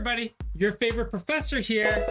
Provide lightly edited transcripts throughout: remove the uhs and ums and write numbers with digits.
everybody, your favorite professor here.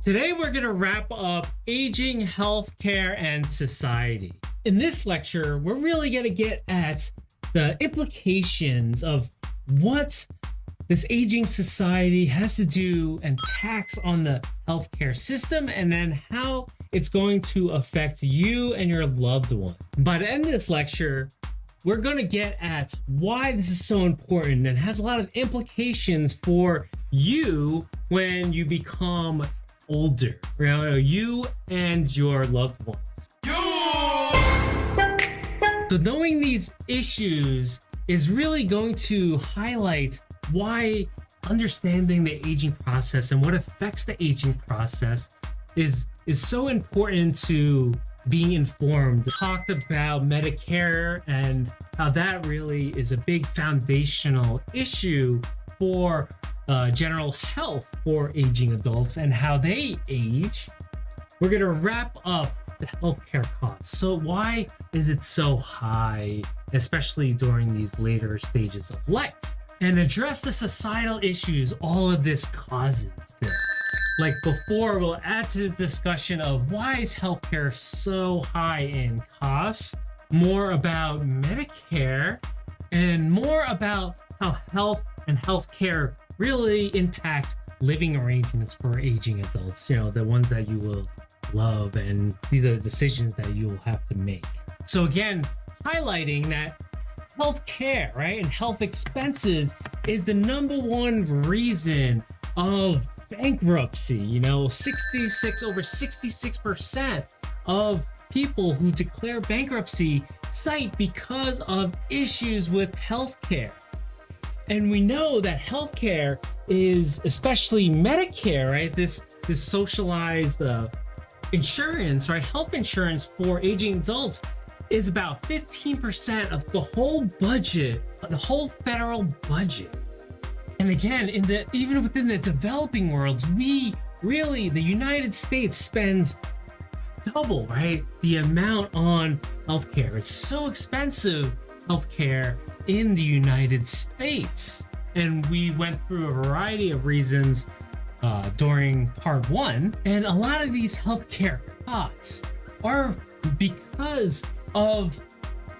Today we're going to wrap up aging, healthcare, and society. In this lecture, we're really going to get at the implications of what this aging society has to do and tax on the healthcare system, and then how it's going to affect you and your loved one. By the end of this lecture, we're going to get at why this is so important and has a lot of implications for you when you become older. You and your loved ones. So knowing these issues is really going to highlight why understanding the aging process and what affects the aging process is so important to being informed. Talked about Medicare and how that really is a big foundational issue for general health for aging adults and how they age. We're going to wrap up the healthcare costs. So why is it so high, especially during these later stages of life? And address the societal issues all of this causes there. Like before, we'll add to the discussion of why is healthcare so high in costs, more about Medicare, and more about how health and healthcare really impact living arrangements for aging adults, the ones that you will love, and these are the decisions that you will have to make. So again, highlighting that healthcare, right, and health expenses is the number one reason of bankruptcy. Over 66% of people who declare bankruptcy cite because of issues with healthcare. And we know that healthcare is, especially Medicare, right, this socialized insurance, right, health insurance for aging adults is about 15% of the whole budget, the whole federal budget. And again, even within the developing worlds, the United States spends double, right, the amount on healthcare. It's so expensive, healthcare in the United States. And we went through a variety of reasons during part one. And a lot of these healthcare costs are because of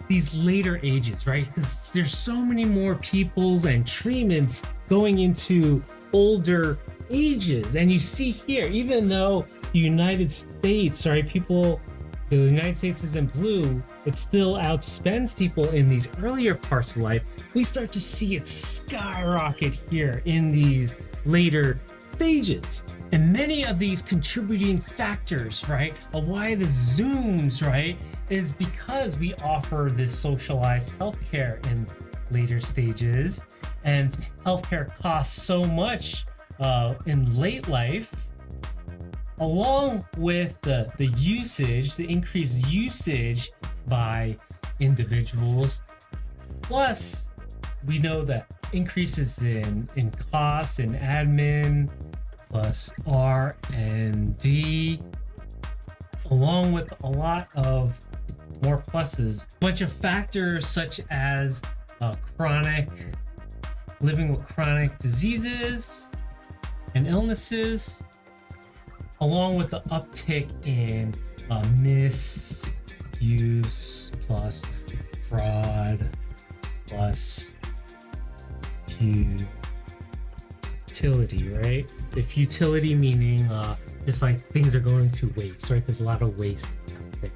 these later ages, right? Because there's so many more peoples and treatments going into older ages. And you see here, even though the United States, right, the United States is in blue, it still outspends people in these earlier parts of life. We start to see it skyrocket here in these later stages. And many of these contributing factors, right, of why this zooms, right, is because we offer this socialized healthcare in later stages, and healthcare costs so much in late life, along with the increased usage by individuals. Plus, we know that increases in costs and admin, plus R&D, along with a lot of more pluses. A bunch of factors such as living with chronic diseases and illnesses, along with the uptick in misuse, plus fraud, plus futility, right? The futility meaning just like things are going to waste, right? There's a lot of waste out there.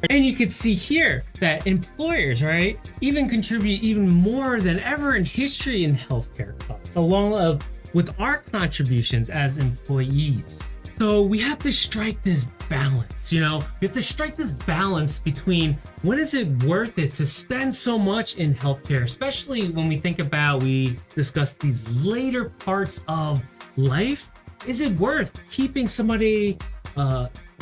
And you can see here that employers, right, even contribute even more than ever in history in healthcare costs, along with our contributions as employees. So we have to strike this balance, we have to strike this balance between when is it worth it to spend so much in healthcare, especially when we discussed these later parts of life. Is it worth keeping somebody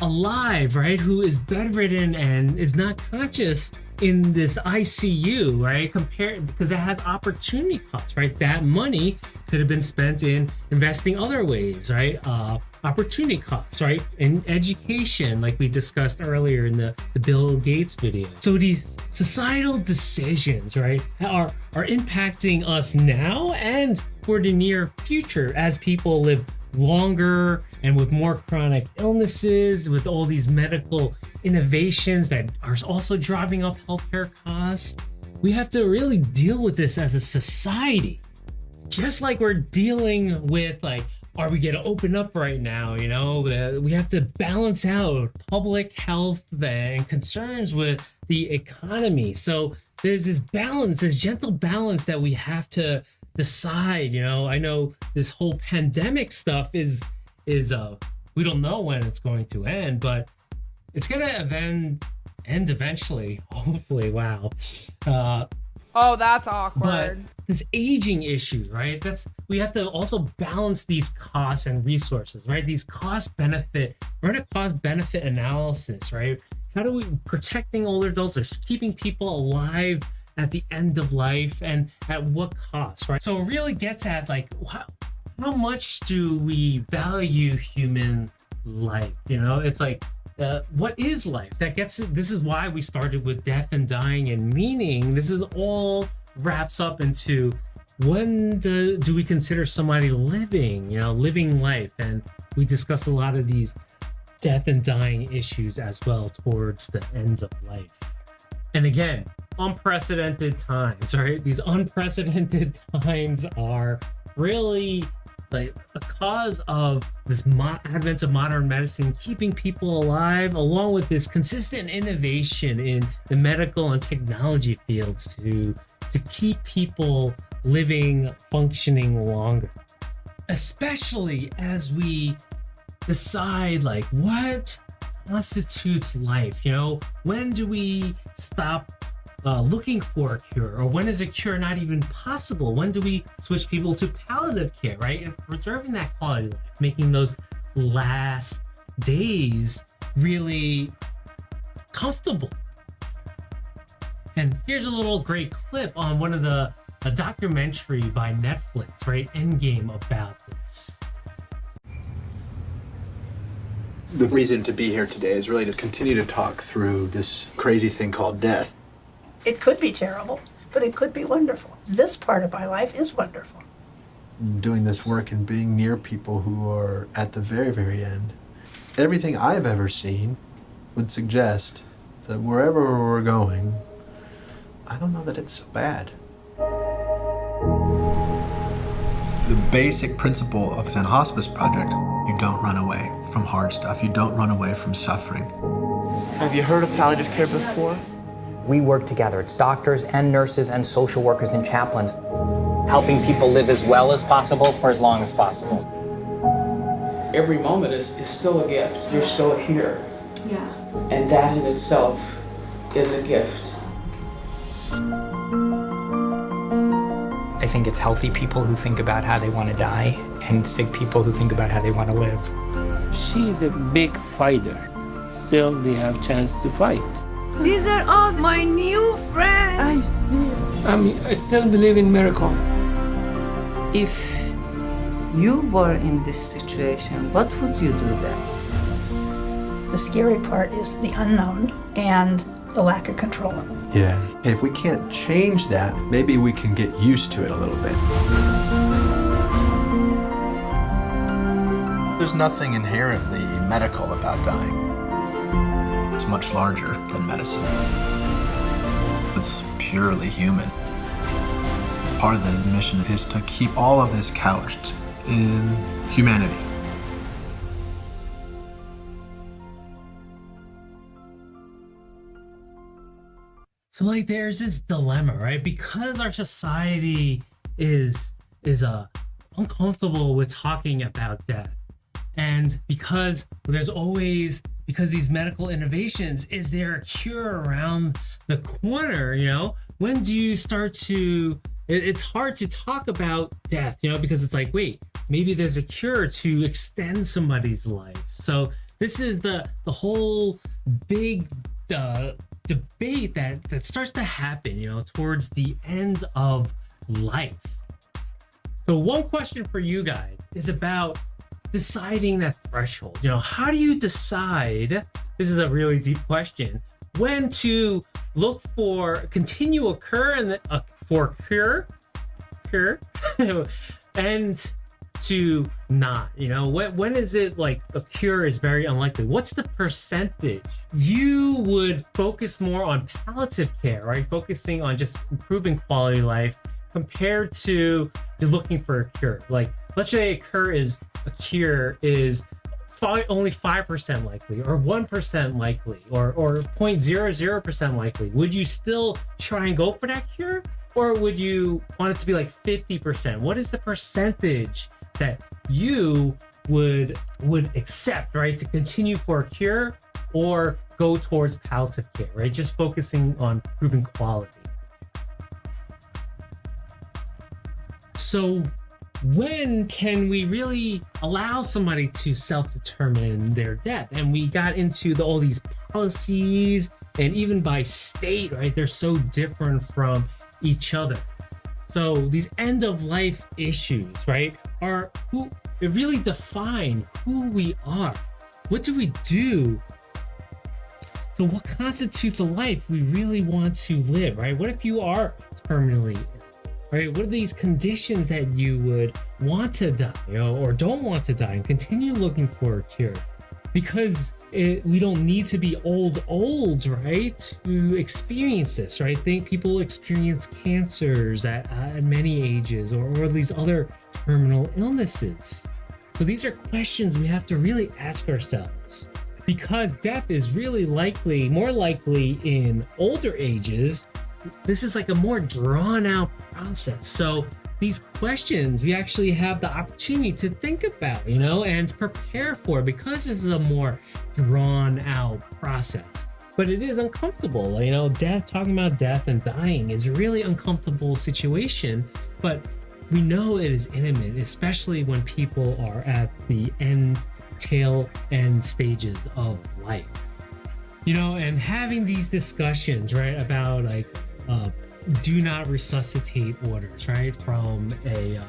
alive, right, who is bedridden and is not conscious in this ICU, right, because it has opportunity costs, right? That money could have been spent in investing other ways, right? Opportunity costs, right? In education, like we discussed earlier in the Bill Gates video. So these societal decisions, right, are impacting us now and for the near future as people live longer and with more chronic illnesses, with all these medical innovations that are also driving up healthcare costs. We have to really deal with this as a society, just like we're dealing with, like, are we going to open up right now? You know, we have to balance out public health and concerns with the economy. So there's this balance, this gentle balance that we have to decide. You know, I know this whole pandemic stuff is we don't know when it's going to end, but it's going to end eventually, hopefully. Wow. Oh, that's awkward. But this aging issue, right? We have to also balance these costs and resources, right? These cost benefit analysis, right? How do we protecting older adults or keeping people alive at the end of life, and at what cost, right? So it really gets at, like, how much do we value human life? You know, it's like, what is life? This is why we started with death and dying and meaning. This is all wraps up into, when do we consider somebody living, you know, living life? And we discuss a lot of these death and dying issues as well towards the end of life. And again, unprecedented times, right? These unprecedented times are really like a cause of this advent of modern medicine, keeping people alive, along with this consistent innovation in the medical and technology fields to keep people living, functioning longer. Especially as we decide, like, what constitutes life? You know, when do we stop looking for a cure, or when is a cure not even possible? When do we switch people to palliative care, right? And preserving that quality of life, making those last days really comfortable. And here's a little great clip on one of a documentary by Netflix, right? Endgame, about this. The reason to be here today is really to continue to talk through this crazy thing called death. It could be terrible, but it could be wonderful. This part of my life is wonderful. Doing this work and being near people who are at the very, very end. Everything I've ever seen would suggest that wherever we're going, I don't know that it's so bad. The basic principle of the hospice project, you don't run away from hard stuff. You don't run away from suffering. Have you heard of palliative care before? We work together. It's doctors and nurses and social workers and chaplains, helping people live as well as possible for as long as possible. Every moment is still a gift. You're still here. Yeah. And that in itself is a gift. I think it's healthy people who think about how they want to die, and sick people who think about how they want to live. She's a big fighter. Still, they have chance to fight. These are all my new friends. I see. I still believe in miracle. If you were in this situation, what would you do then? The scary part is the unknown and the lack of control. Yeah. If we can't change that, maybe we can get used to it a little bit. There's nothing inherently medical about dying. It's much larger than medicine. It's purely human. Part of the mission is to keep all of this couched in humanity. So, like, there's this dilemma, right? Because our society is uncomfortable with talking about death, and because these medical innovations, is there a cure around the corner? You know, when do you start to? It's hard to talk about death, you know, because it's like, wait, maybe there's a cure to extend somebody's life. So this is the whole big debate that starts to happen, you know, towards the end of life. So one question for you guys is about deciding that threshold. You know, how do you decide, this is a really deep question, when to look for continue occur and for cure and to not, you know, when is it like a cure is very unlikely? What's the percentage? You would focus more on palliative care, right? Focusing on just improving quality of life compared to looking for a cure. Like, let's say a cure is only 5% likely or 1% likely or 0.00% likely. Would you still try and go for that cure? Or would you want it to be like 50%? What is the percentage that you would accept, right, to continue for a cure or go towards palliative care, right? Just focusing on improving quality. So when can we really allow somebody to self-determine their death? And we got into all these policies, and even by state, right? They're so different from each other. So these end-of-life issues, right, it really define who we are. What do we do? So what constitutes a life we really want to live, right? What if you are terminally ill? Right? What are these conditions that you would want to die, you know, or don't want to die and continue looking for a cure? Because we don't need to be old, right, to experience this, right? I think people experience cancers at many ages or these other terminal illnesses. So these are questions we have to really ask ourselves, because death is really more likely in older ages. This is like a more drawn out process. So these questions we actually have the opportunity to think about, you know, and prepare for, because this is a more drawn out process. But it is uncomfortable, you know, talking about death and dying is a really uncomfortable situation, but we know it is intimate, especially when people are at the tail end stages of life. You know, and having these discussions, right, about like do not resuscitate orders, right, from a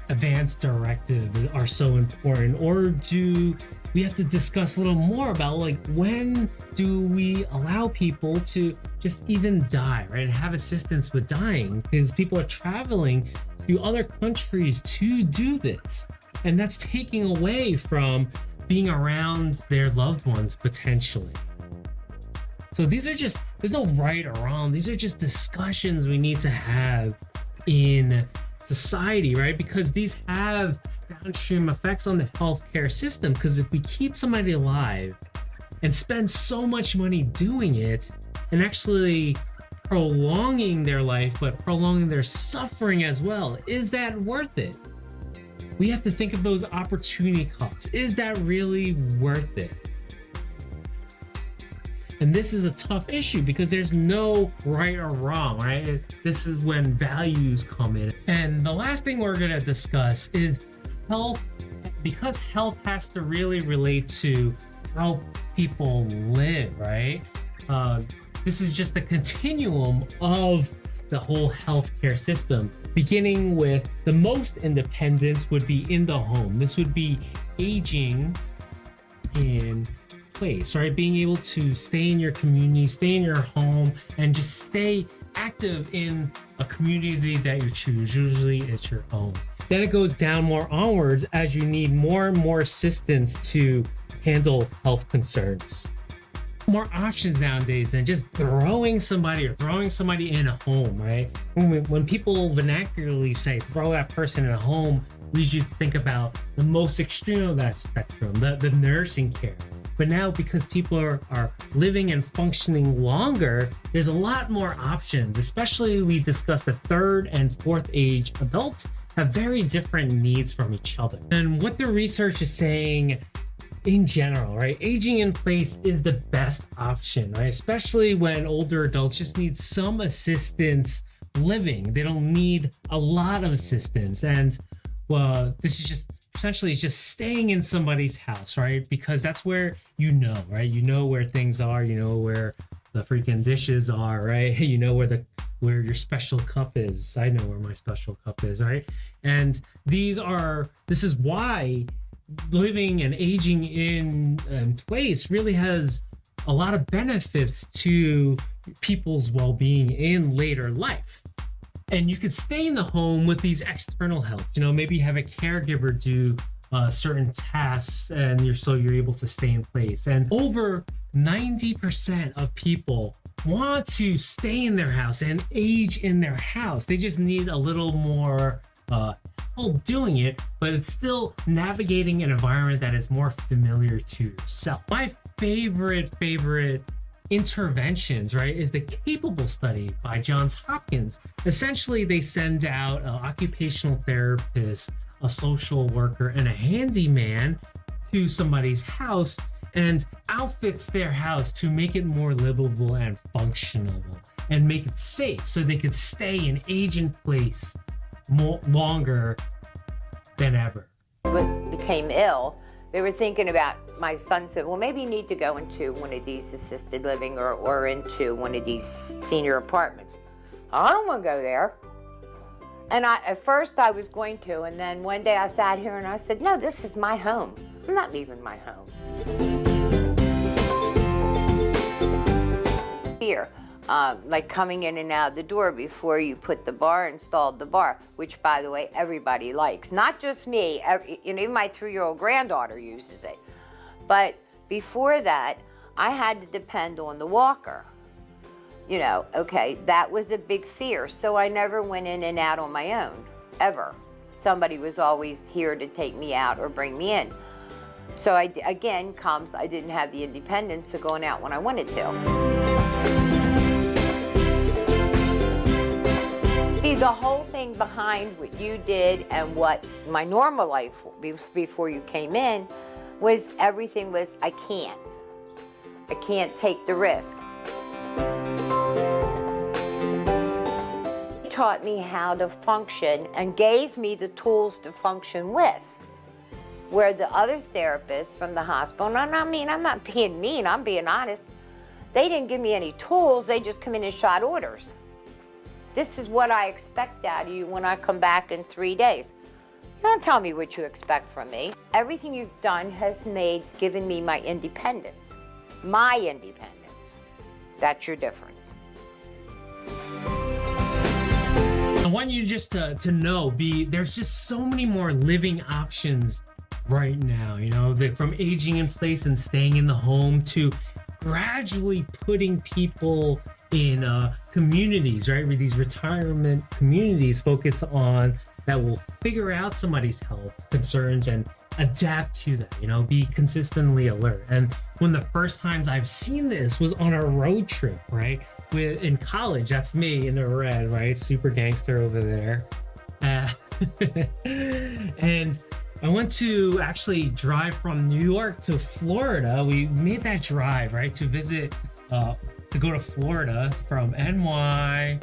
advanced directive are so important. Or do we have to discuss a little more about like when do we allow people to just even die, right, and have assistance with dying, because people are traveling to other countries to do this, and that's taking away from being around their loved ones potentially. So there's no right or wrong. These are just discussions we need to have in society, right? Because these have downstream effects on the healthcare system. Because if we keep somebody alive and spend so much money doing it and actually prolonging their life, but prolonging their suffering as well, is that worth it? We have to think of those opportunity costs. Is that really worth it? And this is a tough issue because there's no right or wrong, right? This is when values come in. And the last thing we're going to discuss is health, because health has to really relate to how people live, right? This is just a continuum of the whole healthcare system, beginning with the most independence would be in the home. This would be aging in place, right? Being able to stay in your community, stay in your home, and just stay active in a community that you choose. Usually it's your own. Then it goes down more onwards as you need more and more assistance to handle health concerns. More options nowadays than just throwing somebody in a home, right? When people vernacularly say throw that person in a home, we usually think about the most extreme of that spectrum, the nursing care. But now, because people are living and functioning longer, there's a lot more options, especially we discussed the third and fourth age adults have very different needs from each other. And what the research is saying in general, right? Aging in place is the best option, right? Especially when older adults just need some assistance living. They don't need a lot of assistance. And well, this is just essentially just staying in somebody's house, right? Because that's where you know, right? You know where things are, you know where the freaking dishes are, right? You know where your special cup is. I know where my special cup is, right? And this is why living and aging in place really has a lot of benefits to people's well-being in later life. And you could stay in the home with these external help. You know, maybe have a caregiver do certain tasks, and you're able to stay in place. And over 90% of people want to stay in their house and age in their house. They just need a little more help doing it, but it's still navigating an environment that is more familiar to yourself. My favorite interventions, right, is the Capable study by Johns Hopkins. Essentially, they send out an occupational therapist, a social worker, and a handyman to somebody's house and outfits their house to make it more livable and functional and make it safe so they could stay and age in place longer than ever. Became ill, they were thinking about, my son said, well, maybe you need to go into one of these assisted living or into one of these senior apartments. I don't want to go there. And at first I was going to, and then one day I sat here and I said, no, this is my home. I'm not leaving my home. Fear, like coming in and out the door before you installed the bar, which, by the way, everybody likes. Not just me, even my 3-year-old granddaughter uses it. But before that, I had to depend on the walker. Okay, that was a big fear. So I never went in and out on my own, ever. Somebody was always here to take me out or bring me in. So I didn't have the independence of going out when I wanted to. See, the whole thing behind what you did and what my normal life before you came in was everything was, I can't take the risk. He taught me how to function and gave me the tools to function with. Where the other therapists from the hospital, and I'm not being mean, I'm being honest, they didn't give me any tools, they just come in and shot orders. This is what I expect out of you when I come back in 3 days. Don't tell me what you expect from me. Everything you've done has given me my independence. My independence. That's your difference. I want you just to know, there's just so many more living options right now, from aging in place and staying in the home to gradually putting people in communities, right? Where these retirement communities focus on that will figure out somebody's health concerns and adapt to that, be consistently alert. And one of the first times I've seen this was on a road trip, right? In college, that's me in the red, right? Super gangster over there. And I went to actually drive from New York to Florida. We made that drive, right? To visit, to go to Florida from NY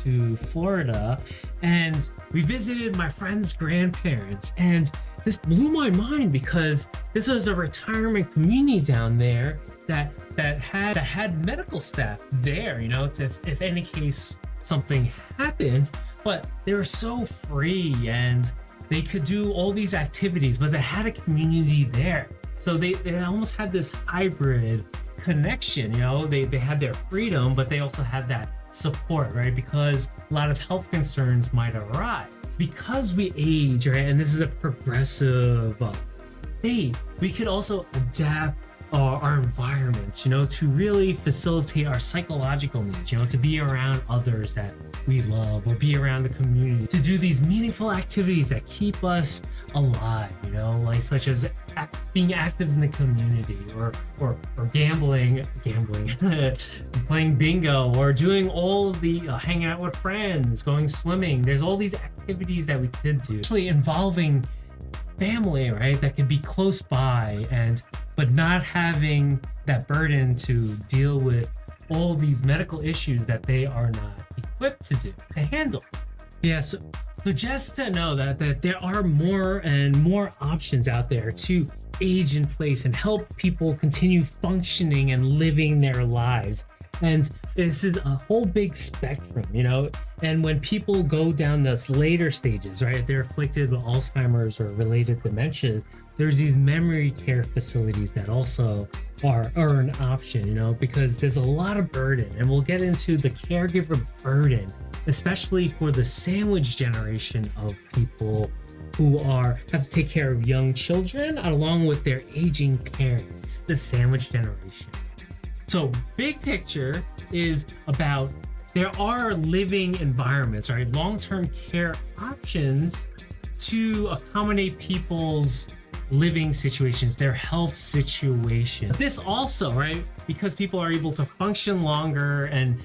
to Florida. And we visited my friend's grandparents. And this blew my mind because this was a retirement community down there that had medical staff there, if any case something happened. But they were so free and they could do all these activities, but they had a community there. So they almost had this hybrid connection, they had their freedom, but they also had that support, right? Because a lot of health concerns might arise. Because we age, right? And this is a progressive state, we could also adapt our environments, to really facilitate our psychological needs, to be around others that we love or be around the community, to do these meaningful activities that keep us alive, like such as being active in the community or gambling, playing bingo, or doing all the hanging out with friends, going swimming. There's all these activities that we could do, actually involving family, right? That could be close by but not having that burden to deal with all these medical issues that they are not equipped to handle. Yeah, so just to know that there are more and more options out there to age in place and help people continue functioning and living their lives And this is a whole big spectrum, you know. And when people go down those later stages, right, if they're afflicted with Alzheimer's or related dementias, there's these memory care facilities that also are an option, you know, because there's a lot of burden. And we'll get into the caregiver burden, especially for the sandwich generation of people who have to take care of young children along with their aging parents, the sandwich generation. So big picture is about there are living environments, right? Long-term care options to accommodate people's living situations, their health situation. This also, right? Because people are able to function longer and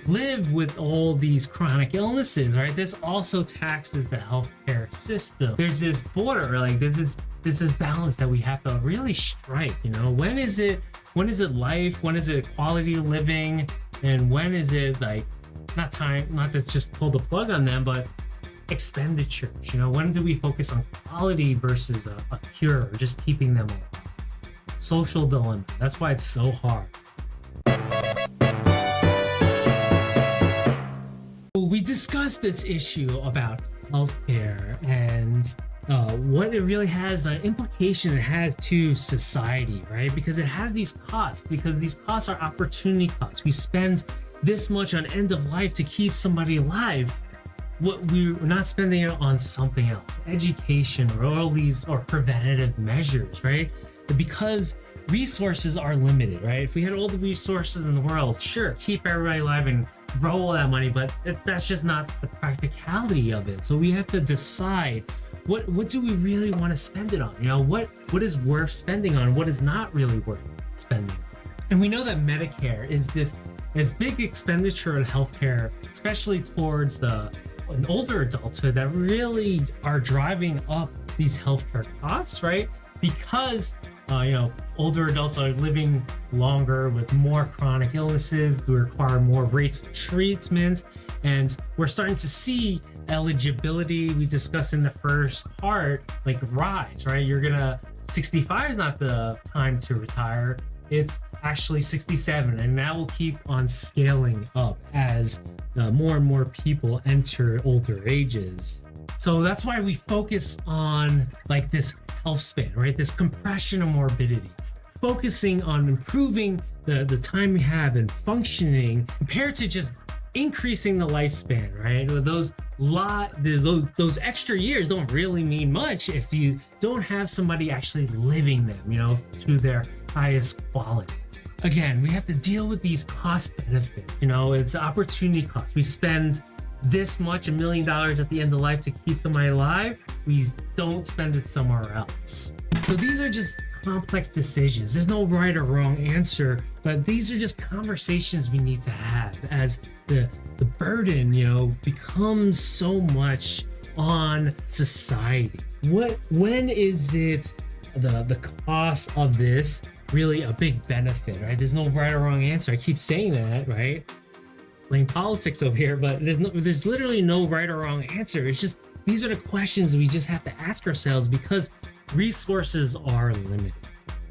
live with all these chronic illnesses, right? This also taxes the healthcare system. There's this border, like there's this balance that we have to really strike, you know? When is it life? When is it quality living? And when is it like not to just pull the plug on them, but expenditures, you know? When do we focus on quality versus a cure or just keeping them alive? Social dilemma. That's why it's so hard. We discussed this issue about healthcare and what it really has, the implication it has to society, right? Because it has these costs, because these costs are opportunity costs. We spend this much on end of life to keep somebody alive. What we're not spending it on something else, education or all these or preventative measures, right? Because resources are limited, right? If we had all the resources in the world, sure, keep everybody alive and grow all that money, but that's just not the practicality of it. So we have to decide what do we really want to spend it on? You know, what is worth spending on? What is not really worth spending on? And we know that Medicare is this big expenditure in healthcare, especially towards an older adulthood, that really are driving up these healthcare costs, right? Because you know, older adults are living longer with more chronic illnesses. They require more rates of treatment, and we're starting to see eligibility, we discussed in the first part, like rise, right? 65 is not the time to retire. It's actually 67, and that will keep on scaling up as more and more people enter older ages. So that's why we focus on like this health span, right? This compression of morbidity, focusing on improving the time we have and functioning compared to just increasing the lifespan, right? Those extra years don't really mean much if you don't have somebody actually living them, you know, to their highest quality. Again, we have to deal with these cost benefits, you know, it's opportunity costs. We spend this much, $1 million at the end of life to keep somebody alive. We don't spend it somewhere else. So these are just complex decisions. There's no right or wrong answer, but these are just conversations we need to have as the burden, you know, becomes so much on society. When is it the cost of this really a big benefit, right? There's no right or wrong answer. I keep saying that, right? Playing politics over here, but there's literally no right or wrong answer. It's just these are the questions we just have to ask ourselves because resources are limited.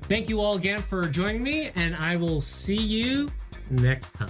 Thank you all again for joining me, and I will see you next time.